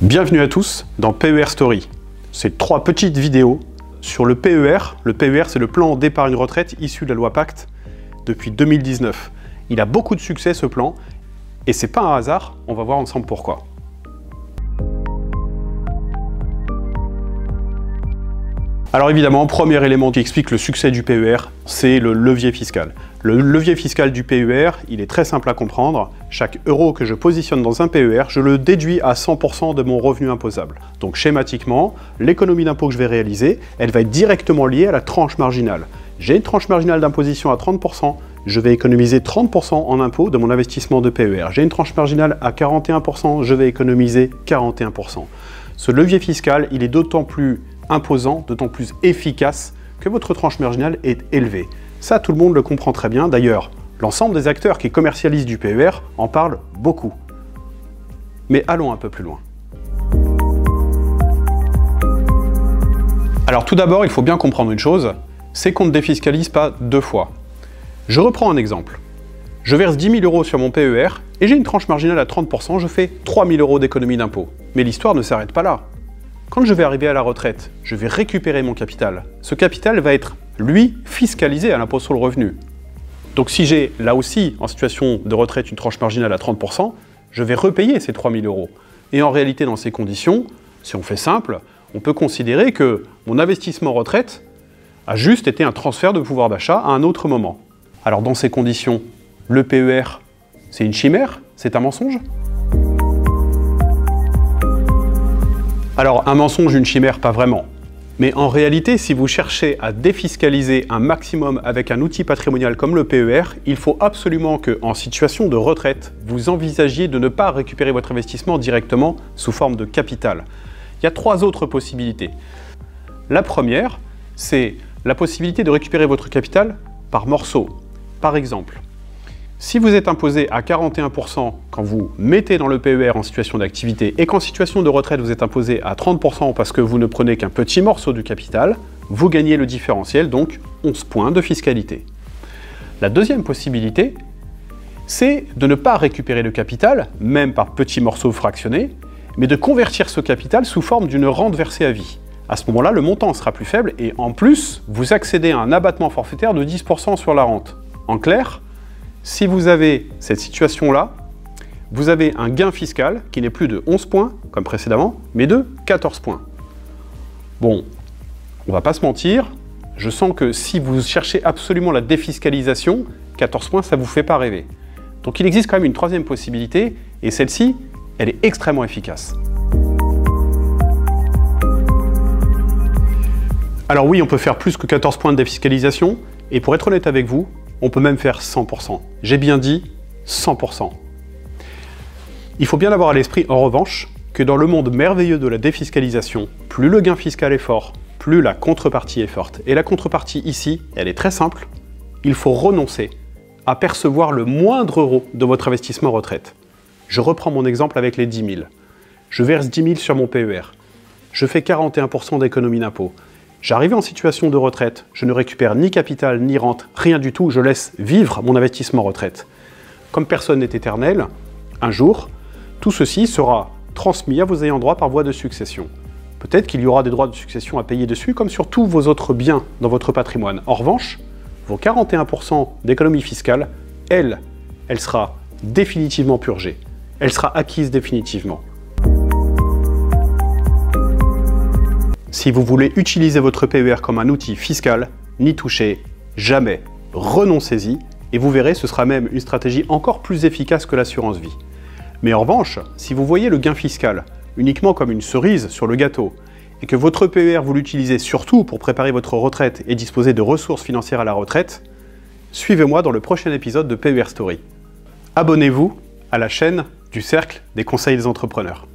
Bienvenue à tous dans PER Story. C'est 3 petites vidéos sur le PER. Le PER, c'est le plan d'épargne retraite issu de la loi Pacte depuis 2019. Il a beaucoup de succès ce plan et c'est pas un hasard, on va voir ensemble pourquoi. Alors évidemment, premier élément qui explique le succès du PER, c'est le levier fiscal. Le levier fiscal du PER, il est très simple à comprendre. Chaque euro que je positionne dans un PER, je le déduis à 100% de mon revenu imposable. Donc schématiquement, l'économie d'impôt que je vais réaliser, elle va être directement liée à la tranche marginale. J'ai une tranche marginale d'imposition à 30%, je vais économiser 30% en impôt de mon investissement de PER. J'ai une tranche marginale à 41%, je vais économiser 41%. Ce levier fiscal, il est d'autant plus imposant, d'autant plus efficace que votre tranche marginale est élevée. Ça, tout le monde le comprend très bien. D'ailleurs, l'ensemble des acteurs qui commercialisent du PER en parlent beaucoup. Mais allons un peu plus loin. Alors tout d'abord, il faut bien comprendre une chose, c'est qu'on ne défiscalise pas deux fois. Je reprends un exemple. Je verse 10 000 euros sur mon PER et j'ai une tranche marginale à 30%, je fais 3 000 euros d'économie d'impôt. Mais l'histoire ne s'arrête pas là. Quand je vais arriver à la retraite, je vais récupérer mon capital. Ce capital va être, lui, fiscalisé à l'impôt sur le revenu. Donc si j'ai, là aussi, en situation de retraite, une tranche marginale à 30%, je vais repayer ces 3 000 euros. Et en réalité, dans ces conditions, si on fait simple, on peut considérer que mon investissement retraite a juste été un transfert de pouvoir d'achat à un autre moment. Alors dans ces conditions, le PER, c'est une chimère? C'est un mensonge? Alors, un mensonge, une chimère, pas vraiment. Mais en réalité, si vous cherchez à défiscaliser un maximum avec un outil patrimonial comme le PER, il faut absolument que, en situation de retraite, vous envisagiez de ne pas récupérer votre investissement directement sous forme de capital. Il y a 3 autres possibilités. La première, c'est la possibilité de récupérer votre capital par morceaux. Par exemple, si vous êtes imposé à 41% quand vous mettez dans le PER en situation d'activité et qu'en situation de retraite vous êtes imposé à 30% parce que vous ne prenez qu'un petit morceau du capital, vous gagnez le différentiel, donc 11 points de fiscalité. La deuxième possibilité, c'est de ne pas récupérer le capital, même par petits morceaux fractionnés, mais de convertir ce capital sous forme d'une rente versée à vie. À ce moment-là, le montant sera plus faible et en plus, vous accédez à un abattement forfaitaire de 10% sur la rente. En clair, si vous avez cette situation-là, vous avez un gain fiscal qui n'est plus de 11 points, comme précédemment, mais de 14 points. Bon, on va pas se mentir, je sens que si vous cherchez absolument la défiscalisation, 14 points, ça vous fait pas rêver. Donc il existe quand même une troisième possibilité, et celle-ci, elle est extrêmement efficace. Alors oui, on peut faire plus que 14 points de défiscalisation, et pour être honnête avec vous, on peut même faire 100%. J'ai bien dit 100%. Il faut bien avoir à l'esprit, en revanche, que dans le monde merveilleux de la défiscalisation, plus le gain fiscal est fort, plus la contrepartie est forte. Et la contrepartie ici, elle est très simple. Il faut renoncer à percevoir le moindre euro de votre investissement retraite. Je reprends mon exemple avec les 10 000. Je verse 10 000 sur mon PER. Je fais 41% d'économie d'impôt. J'arrive en situation de retraite, je ne récupère ni capital ni rente, rien du tout, je laisse vivre mon investissement retraite. Comme personne n'est éternel, un jour, tout ceci sera transmis à vos ayants droit par voie de succession. Peut-être qu'il y aura des droits de succession à payer dessus, comme sur tous vos autres biens dans votre patrimoine. En revanche, vos 41% d'économie fiscale, elle sera définitivement purgée. Elle sera acquise définitivement. Si vous voulez utiliser votre PER comme un outil fiscal, n'y touchez jamais, renoncez-y, et vous verrez, ce sera même une stratégie encore plus efficace que l'assurance vie. Mais en revanche, si vous voyez le gain fiscal uniquement comme une cerise sur le gâteau, et que votre PER vous l'utilisez surtout pour préparer votre retraite et disposer de ressources financières à la retraite, suivez-moi dans le prochain épisode de PER Story. Abonnez-vous à la chaîne du Cercle des conseils des entrepreneurs.